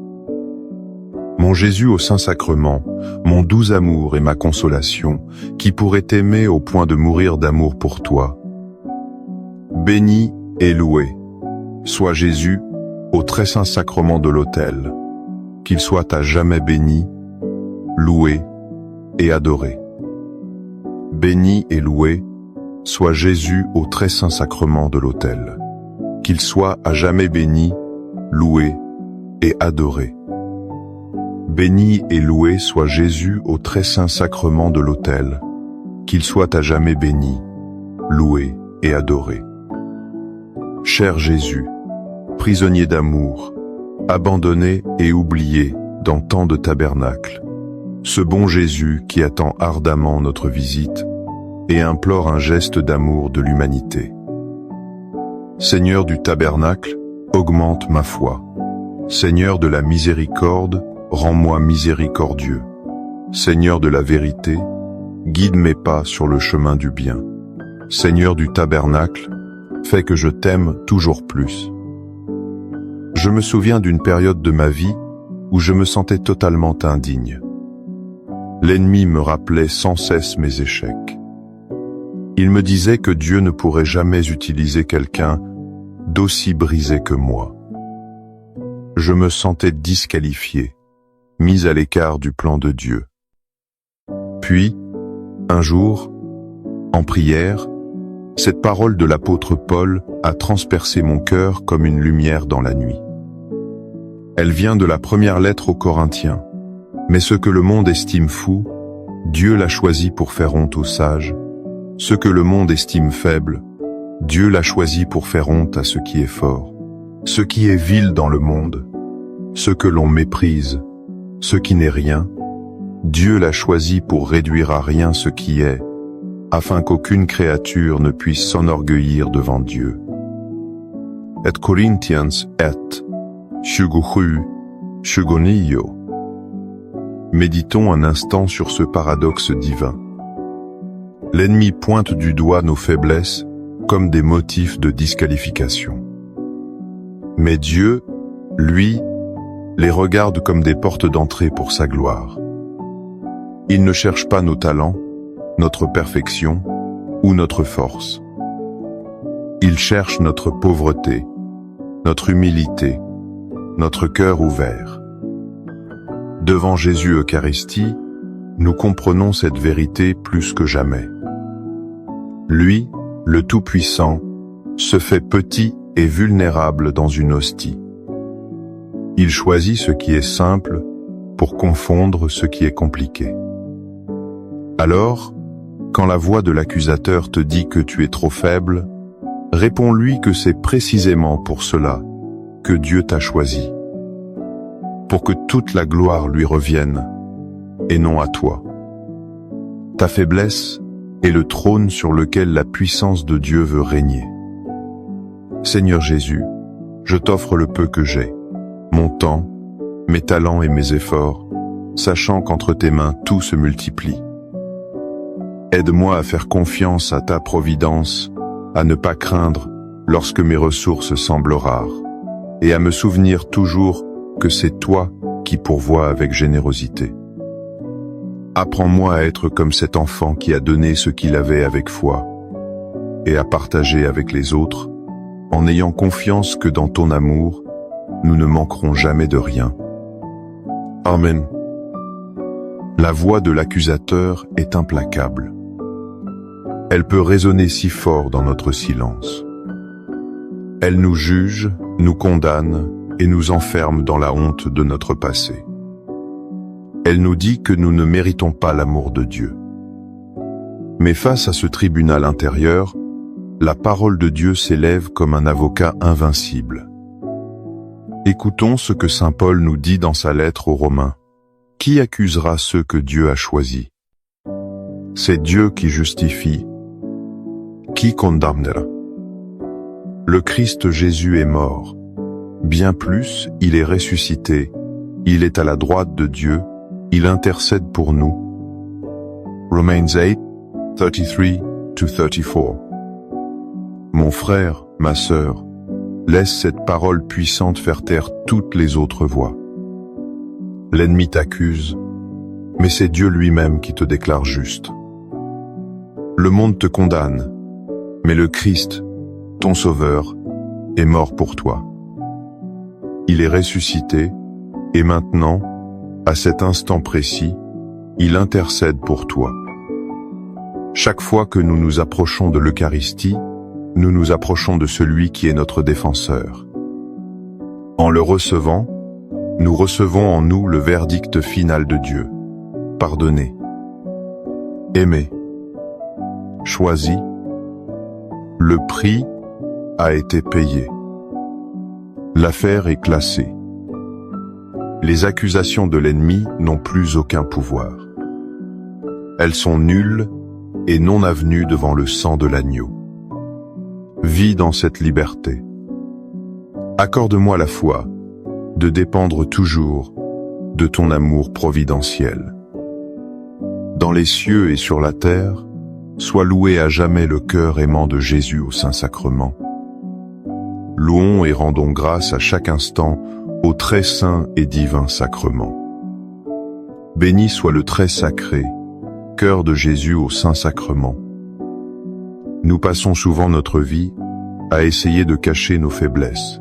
Mon Jésus au Saint-Sacrement, mon doux amour et ma consolation, qui pourrait t'aimer au point de mourir d'amour pour toi. Béni et loué soit Jésus au très saint sacrement de l'autel, qu'il soit à jamais béni, loué et adoré. Béni et loué soit Jésus au très saint sacrement de l'autel, qu'il soit à jamais béni, loué et adoré. Béni et loué soit Jésus au très saint sacrement de l'autel, qu'il soit à jamais béni, loué et adoré. Cher Jésus, prisonnier d'amour, abandonné et oublié dans tant de tabernacles, ce bon Jésus qui attend ardemment notre visite et implore un geste d'amour de l'humanité. Seigneur du tabernacle, augmente ma foi. Seigneur de la miséricorde, rends-moi miséricordieux. Seigneur de la vérité, guide mes pas sur le chemin du bien. Seigneur du tabernacle, fais que je t'aime toujours plus. Je me souviens d'une période de ma vie où je me sentais totalement indigne. L'ennemi me rappelait sans cesse mes échecs. Il me disait que Dieu ne pourrait jamais utiliser quelqu'un d'aussi brisé que moi. Je me sentais disqualifié, mis à l'écart du plan de Dieu. Puis, un jour, en prière, cette parole de l'apôtre Paul a transpercé mon cœur comme une lumière dans la nuit. Elle vient de la première lettre aux Corinthiens. Mais ce que le monde estime fou, Dieu l'a choisi pour faire honte aux sages. Ce que le monde estime faible, Dieu l'a choisi pour faire honte à ce qui est fort. Ce qui est vil dans le monde, ce que l'on méprise, ce qui n'est rien, Dieu l'a choisi pour réduire à rien ce qui est, afin qu'aucune créature ne puisse s'enorgueillir devant Dieu. Et Corinthians 8, 27. Méditons un instant sur ce paradoxe divin. L'ennemi pointe du doigt nos faiblesses comme des motifs de disqualification. Mais Dieu, lui, les regarde comme des portes d'entrée pour sa gloire. Il ne cherche pas nos talents, notre perfection ou notre force. Il cherche notre pauvreté, notre humilité, notre cœur ouvert. Devant Jésus Eucharistie, nous comprenons cette vérité plus que jamais. Lui, le Tout-Puissant, se fait petit et vulnérable dans une hostie. Il choisit ce qui est simple pour confondre ce qui est compliqué. Alors, quand la voix de l'accusateur te dit que tu es trop faible, réponds-lui que c'est précisément pour cela que Dieu t'a choisi. Pour que toute la gloire lui revienne, et non à toi. Ta faiblesse est le trône sur lequel la puissance de Dieu veut régner. Seigneur Jésus, je t'offre le peu que j'ai, mon temps, mes talents et mes efforts, sachant qu'entre tes mains tout se multiplie. Aide-moi à faire confiance à ta providence, à ne pas craindre lorsque mes ressources semblent rares, et à me souvenir toujours que c'est toi qui pourvois avec générosité. Apprends-moi à être comme cet enfant qui a donné ce qu'il avait avec foi. et à partager avec les autres, en ayant confiance que dans ton amour, nous ne manquerons jamais de rien. Amen. La voix de l'accusateur est implacable. Elle peut résonner si fort dans notre silence. Elle nous juge, nous condamne et nous enferme dans la honte de notre passé. Elle nous dit que nous ne méritons pas l'amour de Dieu. Mais face à ce tribunal intérieur, la parole de Dieu s'élève comme un avocat invincible. Écoutons ce que saint Paul nous dit dans sa lettre aux Romains. Qui accusera ceux que Dieu a choisis? C'est Dieu qui justifie. Qui condamnera? Le Christ Jésus est mort. Bien plus, il est ressuscité. Il est à la droite de Dieu. Il intercède pour nous. Romans 8, 33-34. Mon frère, ma sœur, laisse cette parole puissante faire taire toutes les autres voix. L'ennemi t'accuse, mais c'est Dieu lui-même qui te déclare juste. Le monde te condamne, mais le Christ, ton Sauveur, est mort pour toi. Il est ressuscité, et maintenant, à cet instant précis, il intercède pour toi. Chaque fois que nous nous approchons de l'Eucharistie, nous nous approchons de celui qui est notre défenseur. En le recevant, nous recevons en nous le verdict final de Dieu. Pardonné, aimé, choisi, le prix a été payé. L'affaire est classée. Les accusations de l'ennemi n'ont plus aucun pouvoir. Elles sont nulles et non avenues devant le sang de l'agneau. Vis dans cette liberté. Accorde-moi la foi de dépendre toujours de ton amour providentiel. Dans les cieux et sur la terre, sois loué à jamais le cœur aimant de Jésus au Saint-Sacrement. Louons et rendons grâce à chaque instant au très saint et divin sacrement. Béni soit le très sacré, cœur de Jésus au Saint-Sacrement. Nous passons souvent notre vie à essayer de cacher nos faiblesses.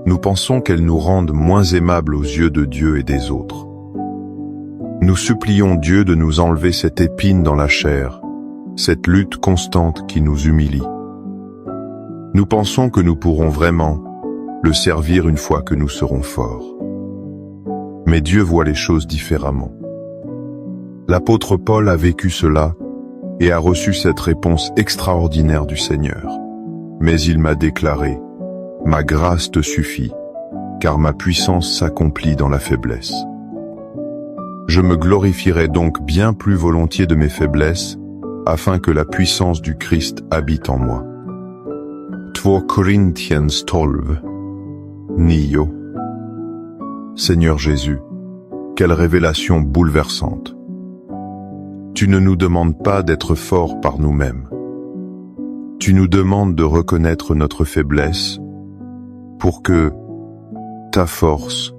Nous pensons qu'elles nous rendent moins aimables aux yeux de Dieu et des autres. Nous supplions Dieu de nous enlever cette épine dans la chair, cette lutte constante qui nous humilie. Nous pensons que nous pourrons vraiment le servir une fois que nous serons forts. Mais Dieu voit les choses différemment. L'apôtre Paul a vécu cela et a reçu cette réponse extraordinaire du Seigneur. Mais il m'a déclaré, « Ma grâce te suffit, car ma puissance s'accomplit dans la faiblesse. » Je me glorifierai donc bien plus volontiers de mes faiblesses, afin que la puissance du Christ habite en moi. 2 Corinthiens 12, 9. Seigneur Jésus, quelle révélation bouleversante. Tu ne nous demandes pas d'être forts par nous-mêmes. Tu nous demandes de reconnaître notre faiblesse pour que ta force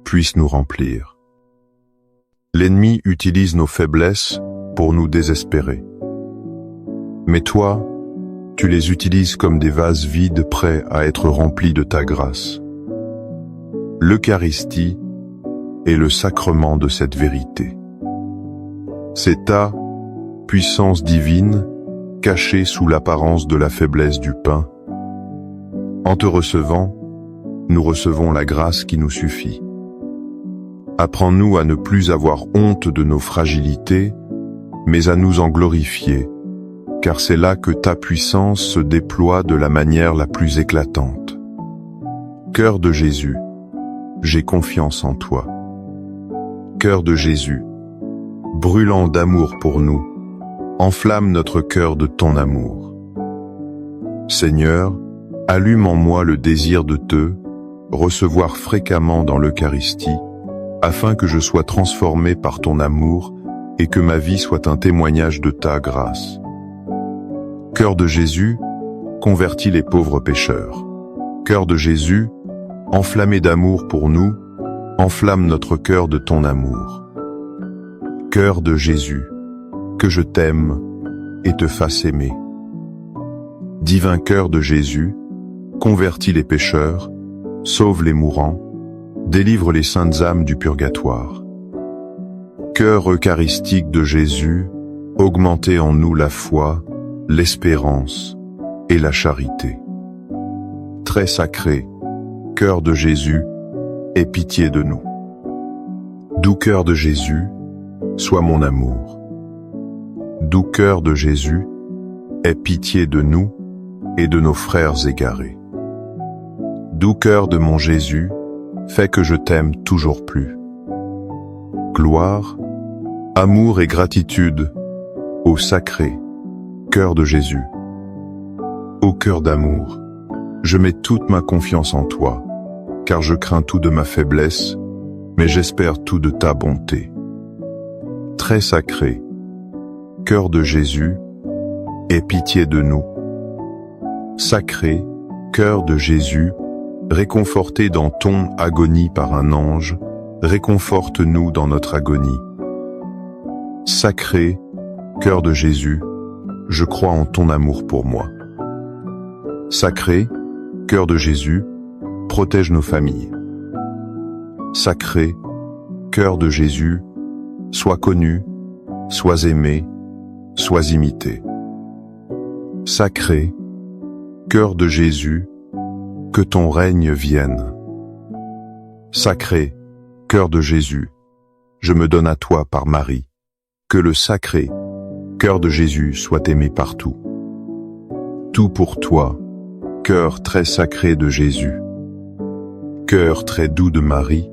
puisse nous remplir. L'ennemi utilise nos faiblesses pour nous désespérer. Mais toi, tu les utilises comme des vases vides prêts à être remplis de ta grâce. L'Eucharistie est le sacrement de cette vérité. C'est ta puissance divine cachée sous l'apparence de la faiblesse du pain. En te recevant, nous recevons la grâce qui nous suffit. Apprends-nous à ne plus avoir honte de nos fragilités, mais à nous en glorifier, car c'est là que ta puissance se déploie de la manière la plus éclatante. Cœur de Jésus, j'ai confiance en toi. Cœur de Jésus, brûlant d'amour pour nous, enflamme notre cœur de ton amour. Seigneur, allume en moi le désir de te recevoir fréquemment dans l'Eucharistie, afin que je sois transformé par ton amour et que ma vie soit un témoignage de ta grâce. Cœur de Jésus, convertis les pauvres pécheurs. Cœur de Jésus, enflammé d'amour pour nous, enflamme notre cœur de ton amour. Cœur de Jésus, que je t'aime et te fasse aimer. Divin cœur de Jésus, convertis les pécheurs, sauve les mourants, délivre les saintes âmes du purgatoire. Cœur eucharistique de Jésus, augmentez en nous la foi, l'espérance et la charité. Très sacré, cœur de Jésus, aie pitié de nous. Doux cœur de Jésus, sois mon amour. Doux cœur de Jésus, aie pitié de nous et de nos frères égarés. Doux cœur de mon Jésus, fais que je t'aime toujours plus. Gloire, amour et gratitude au sacré cœur de Jésus. Ô cœur d'amour, je mets toute ma confiance en toi, car je crains tout de ma faiblesse, mais j'espère tout de ta bonté. Très sacré, cœur de Jésus, aie pitié de nous. Sacré, cœur de Jésus, réconforté dans ton agonie par un ange, réconforte-nous dans notre agonie. Sacré, cœur de Jésus, je crois en ton amour pour moi. Sacré, cœur de Jésus, protège nos familles. Sacré, cœur de Jésus, sois connu, sois aimé, sois imité. Sacré, cœur de Jésus, que ton règne vienne. Sacré, cœur de Jésus, je me donne à toi par Marie. Que le sacré cœur de Jésus soit aimé partout. Tout pour toi, cœur très sacré de Jésus. Cœur très doux de Marie,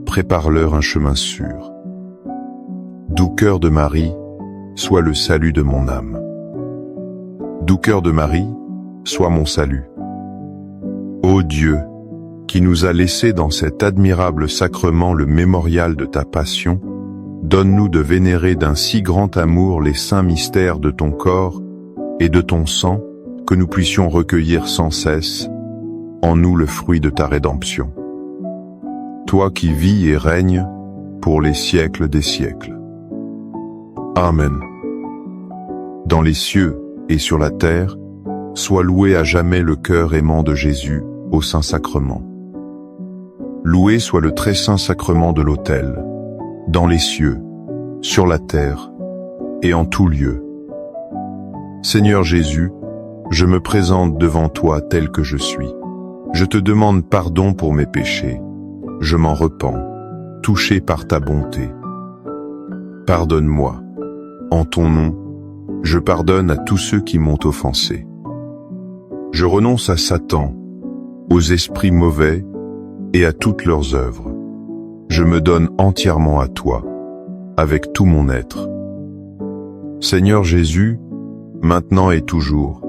prépare-leur un chemin sûr. Doux cœur de Marie, sois le salut de mon âme. Doux cœur de Marie, sois mon salut. Ô Dieu, qui nous a laissé dans cet admirable sacrement le mémorial de ta passion, donne-nous de vénérer d'un si grand amour les saints mystères de ton corps et de ton sang, que nous puissions recueillir sans cesse en nous le fruit de ta rédemption. Toi qui vis et règnes pour les siècles des siècles. Amen. Dans les cieux et sur la terre, soit loué à jamais le cœur aimant de Jésus au Saint-Sacrement. Loué soit le très saint sacrement de l'autel, dans les cieux, sur la terre et en tout lieu. Seigneur Jésus, je me présente devant toi tel que je suis. Je te demande pardon pour mes péchés. Je m'en repens, touché par ta bonté. Pardonne-moi. En ton nom, je pardonne à tous ceux qui m'ont offensé. Je renonce à Satan, aux esprits mauvais et à toutes leurs œuvres. Je me donne entièrement à toi, avec tout mon être. Seigneur Jésus, maintenant et toujours,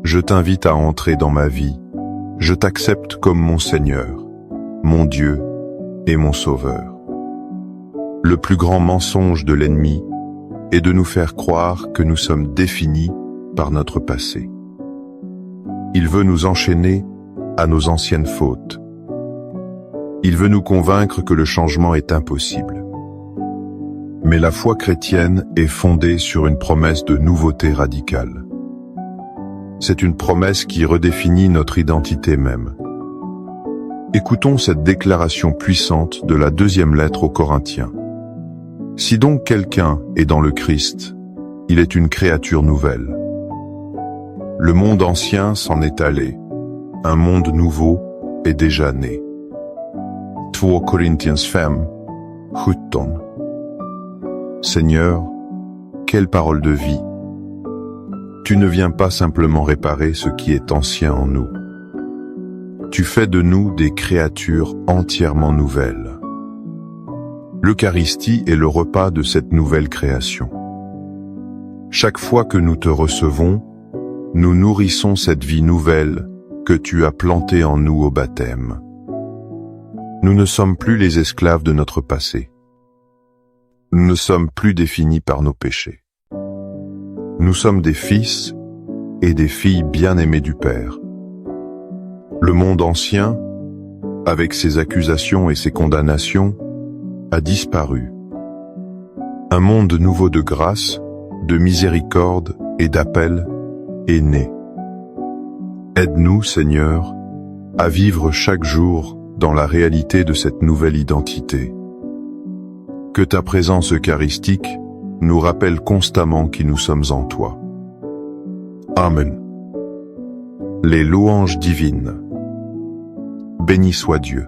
je t'invite à entrer dans ma vie. Je t'accepte comme mon Seigneur, mon Dieu et mon Sauveur. Le plus grand mensonge de l'ennemi est de nous faire croire que nous sommes définis par notre passé. Il veut nous enchaîner à nos anciennes fautes. Il veut nous convaincre que le changement est impossible. Mais la foi chrétienne est fondée sur une promesse de nouveauté radicale. C'est une promesse qui redéfinit notre identité même. Écoutons cette déclaration puissante de la deuxième lettre aux Corinthiens. Si donc quelqu'un est dans le Christ, il est une créature nouvelle. Le monde ancien s'en est allé, un monde nouveau est déjà né. 2 Corinthiens 5, 17. Seigneur, quelle parole de vie! Tu ne viens pas simplement réparer ce qui est ancien en nous. Tu fais de nous des créatures entièrement nouvelles. L'Eucharistie est le repas de cette nouvelle création. Chaque fois que nous te recevons, nous nourrissons cette vie nouvelle que tu as plantée en nous au baptême. Nous ne sommes plus les esclaves de notre passé. Nous ne sommes plus définis par nos péchés. Nous sommes des fils et des filles bien-aimés du Père. Le monde ancien, avec ses accusations et ses condamnations, a disparu. Un monde nouveau de grâce, de miséricorde et d'appel est né. Aide-nous, Seigneur, à vivre chaque jour dans la réalité de cette nouvelle identité. Que ta présence eucharistique nous rappelle constamment qui nous sommes en toi. Amen. Les louanges divines. Béni soit Dieu.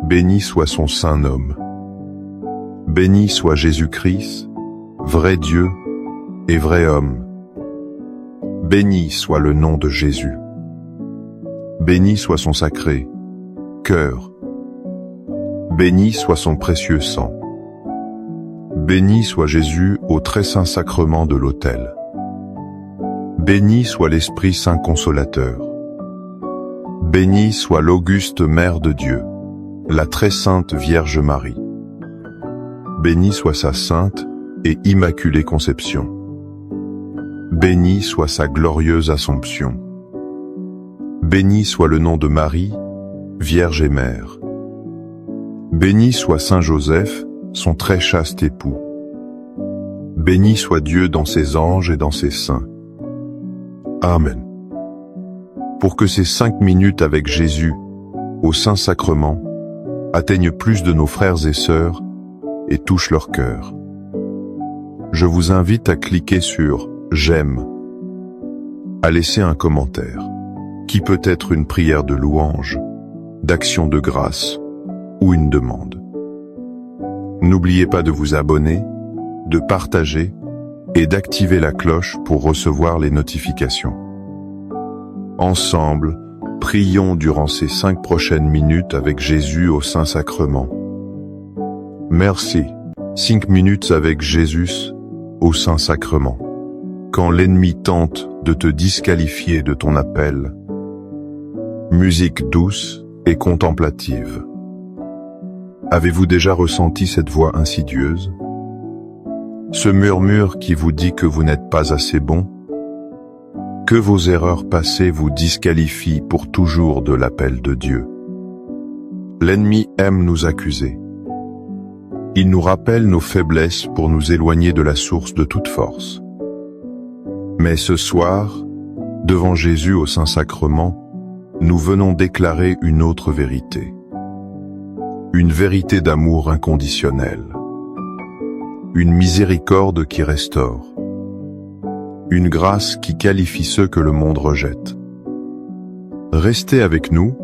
Béni soit son saint nom. Béni soit Jésus-Christ, vrai Dieu et vrai homme. Béni soit le nom de Jésus. Béni soit son sacré cœur. Béni soit son précieux sang. Béni soit Jésus au très saint sacrement de l'autel. Béni soit l'Esprit Saint Consolateur. Béni soit l'auguste Mère de Dieu, la très sainte Vierge Marie. Béni soit sa sainte et immaculée conception. Béni soit sa glorieuse Assomption. Béni soit le nom de Marie, Vierge et Mère. Béni soit Saint Joseph, son très chaste époux. Béni soit Dieu dans ses anges et dans ses saints. Amen. Pour que ces 5 minutes avec Jésus, au Saint-Sacrement, atteignent plus de nos frères et sœurs et touchent leur cœur. Je vous invite à cliquer sur « J'aime », à laisser un commentaire, qui peut être une prière de louange, d'action de grâce ou une demande. N'oubliez pas de vous abonner, de partager et d'activer la cloche pour recevoir les notifications. Ensemble, prions durant ces 5 prochaines minutes avec Jésus au Saint-Sacrement. Merci. 5 minutes avec Jésus au Saint-Sacrement. Quand l'ennemi tente de te disqualifier de ton appel, musique douce et contemplative. Avez-vous déjà ressenti cette voix insidieuse? Ce murmure qui vous dit que vous n'êtes pas assez bon? Que vos erreurs passées vous disqualifient pour toujours de l'appel de Dieu? L'ennemi aime nous accuser. Il nous rappelle nos faiblesses pour nous éloigner de la source de toute force. Mais ce soir, devant Jésus au Saint-Sacrement, nous venons déclarer une autre vérité. Une vérité d'amour inconditionnel. Une miséricorde qui restaure. Une grâce qui qualifie ceux que le monde rejette. Restez avec nous,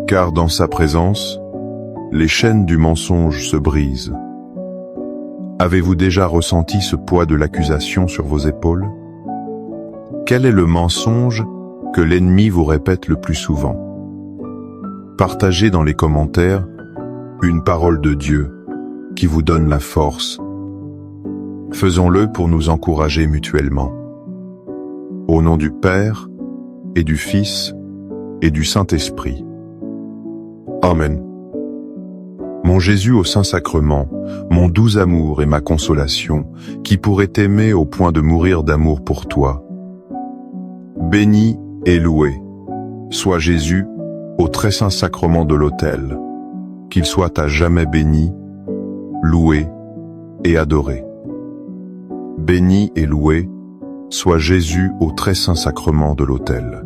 car dans sa présence, les chaînes du mensonge se brisent. Avez-vous déjà ressenti ce poids de l'accusation sur vos épaules? Quel est le mensonge que l'ennemi vous répète le plus souvent? Partagez dans les commentaires une parole de Dieu qui vous donne la force. Faisons-le pour nous encourager mutuellement. Au nom du Père, et du Fils, et du Saint-Esprit. Amen. Mon Jésus au Saint-Sacrement, mon doux amour et ma consolation, qui pourrait t'aimer au point de mourir d'amour pour toi. Béni et loué soit Jésus au très saint sacrement de l'autel, qu'il soit à jamais béni, loué et adoré. Béni et loué soit Jésus au très saint sacrement de l'autel,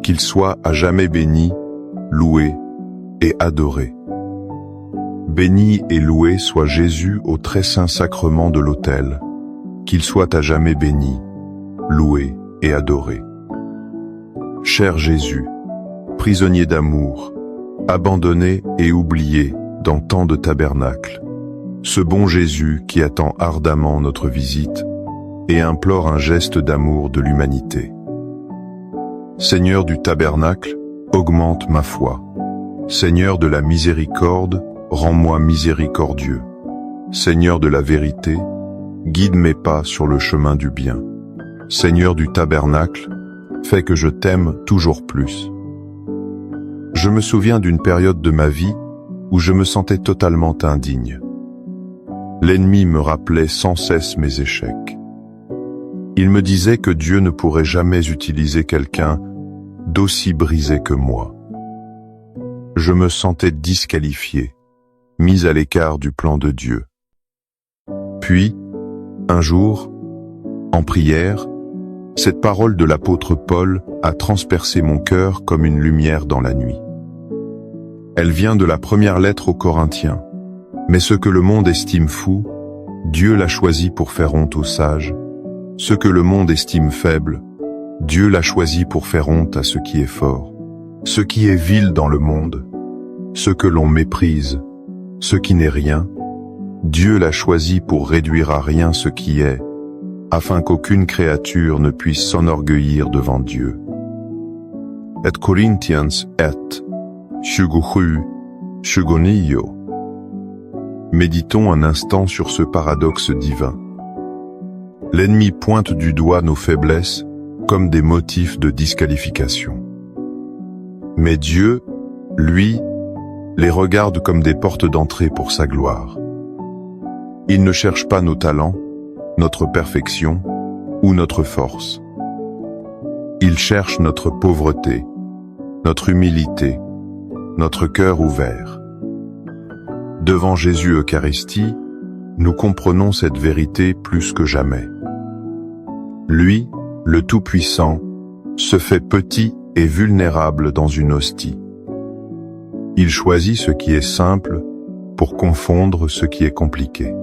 qu'il soit à jamais béni, loué et adoré. Béni et loué soit Jésus au très saint sacrement de l'autel, qu'il soit à jamais béni, loué et adoré. Cher Jésus, prisonnier d'amour, abandonné et oublié dans tant de tabernacles, ce bon Jésus qui attend ardemment notre visite et implore un geste d'amour de l'humanité. Seigneur du tabernacle, augmente ma foi. Seigneur de la miséricorde, rends-moi miséricordieux. Seigneur de la vérité, guide mes pas sur le chemin du bien. Seigneur du tabernacle, fais que je t'aime toujours plus. Je me souviens d'une période de ma vie où je me sentais totalement indigne. L'ennemi me rappelait sans cesse mes échecs. Il me disait que Dieu ne pourrait jamais utiliser quelqu'un d'aussi brisé que moi. Je me sentais disqualifié, mis à l'écart du plan de Dieu. Puis, un jour, en prière, Cette parole de l'apôtre Paul a transpercé mon cœur comme une lumière dans la nuit. Elle vient de la première lettre aux Corinthiens. Mais ce que le monde estime fou, Dieu l'a choisi pour faire honte aux sages. Ce que le monde estime faible, Dieu l'a choisi pour faire honte à ce qui est fort. Ce qui est vil dans le monde, ce que l'on méprise, ce qui n'est rien, Dieu l'a choisi pour réduire à rien ce qui est, afin qu'aucune créature ne puisse s'enorgueillir devant Dieu. 1 Corinthians 1, 27-29. Méditons un instant sur ce paradoxe divin. L'ennemi pointe du doigt nos faiblesses comme des motifs de disqualification. Mais Dieu, lui, les regarde comme des portes d'entrée pour sa gloire. Il ne cherche pas nos talents, notre perfection ou notre force. Il cherche notre pauvreté, notre humilité, notre cœur ouvert. Devant Jésus Eucharistie, nous comprenons cette vérité plus que jamais. Lui, le Tout-Puissant, se fait petit et vulnérable dans une hostie. Il choisit ce qui est simple pour confondre ce qui est compliqué.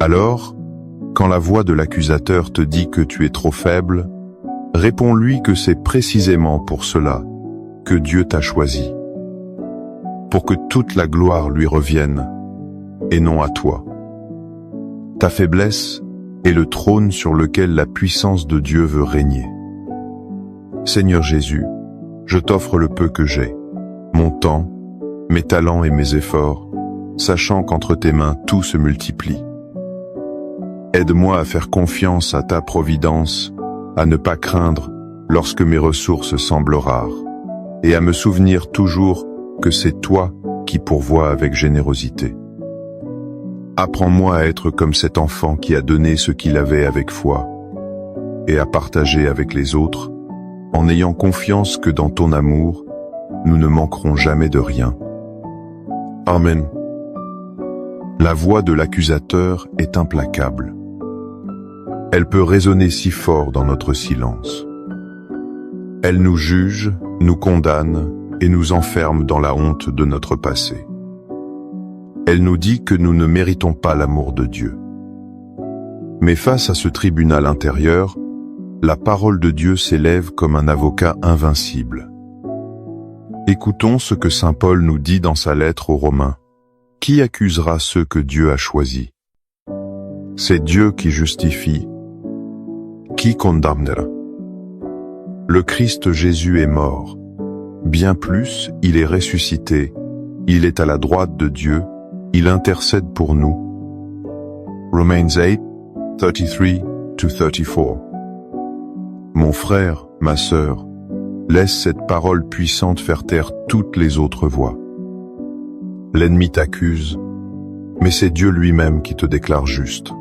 Alors, quand la voix de l'accusateur te dit que tu es trop faible, réponds-lui que c'est précisément pour cela que Dieu t'a choisi, pour que toute la gloire lui revienne, et non à toi. Ta faiblesse est le trône sur lequel la puissance de Dieu veut régner. Seigneur Jésus, je t'offre le peu que j'ai, mon temps, mes talents et mes efforts, sachant qu'entre tes mains tout se multiplie. Aide-moi à faire confiance à ta providence, à ne pas craindre lorsque mes ressources semblent rares, et à me souvenir toujours que c'est toi qui pourvois avec générosité. Apprends-moi à être comme cet enfant qui a donné ce qu'il avait avec foi, et à partager avec les autres, en ayant confiance que dans ton amour, nous ne manquerons jamais de rien. Amen. La voix de l'accusateur est implacable. Elle peut résonner si fort dans notre silence. Elle nous juge, nous condamne et nous enferme dans la honte de notre passé. Elle nous dit que nous ne méritons pas l'amour de Dieu. Mais face à ce tribunal intérieur, la parole de Dieu s'élève comme un avocat invincible. Écoutons ce que saint Paul nous dit dans sa lettre aux Romains. Qui accusera ceux que Dieu a choisis? C'est Dieu qui justifie. Qui condamnera? Le Christ Jésus est mort. Bien plus, il est ressuscité. Il est à la droite de Dieu. Il intercède pour nous. Romans 8, 33-34. Mon frère, ma sœur, laisse cette parole puissante faire taire toutes les autres voix. L'ennemi t'accuse, mais c'est Dieu lui-même qui te déclare juste.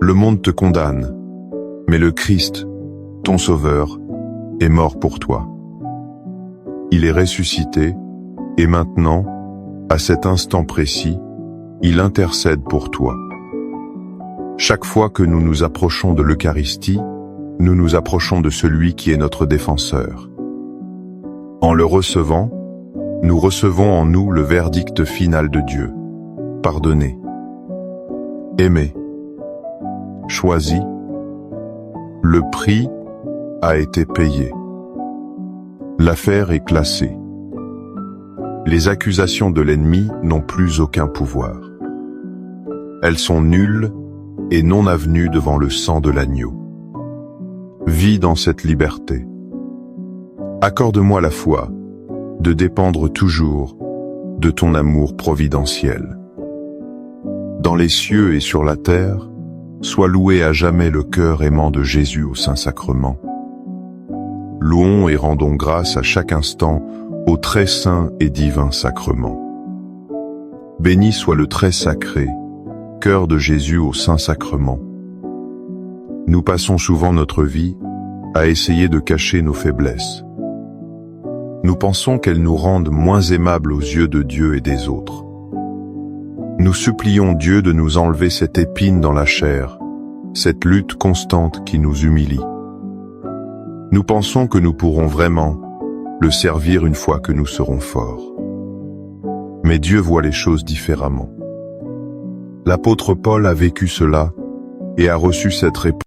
Le monde te condamne, mais le Christ, ton Sauveur, est mort pour toi. Il est ressuscité, et maintenant, à cet instant précis, il intercède pour toi. Chaque fois que nous nous approchons de l'Eucharistie, nous nous approchons de celui qui est notre défenseur. En le recevant, nous recevons en nous le verdict final de Dieu. Pardonné, aimé, choisi, le prix a été payé. L'affaire est classée. Les accusations de l'ennemi n'ont plus aucun pouvoir. Elles sont nulles et non avenues devant le sang de l'agneau. Vis dans cette liberté. Accorde-moi la foi de dépendre toujours de ton amour providentiel. Dans les cieux et sur la terre, sois loué à jamais le cœur aimant de Jésus au Saint-Sacrement. Louons et rendons grâce à chaque instant au très saint et divin sacrement. Béni soit le très sacré, cœur de Jésus au Saint-Sacrement. Nous passons souvent notre vie à essayer de cacher nos faiblesses. Nous pensons qu'elles nous rendent moins aimables aux yeux de Dieu et des autres. Nous supplions Dieu de nous enlever cette épine dans la chair, cette lutte constante qui nous humilie. Nous pensons que nous pourrons vraiment le servir une fois que nous serons forts. Mais Dieu voit les choses différemment. L'apôtre Paul a vécu cela et a reçu cette réponse.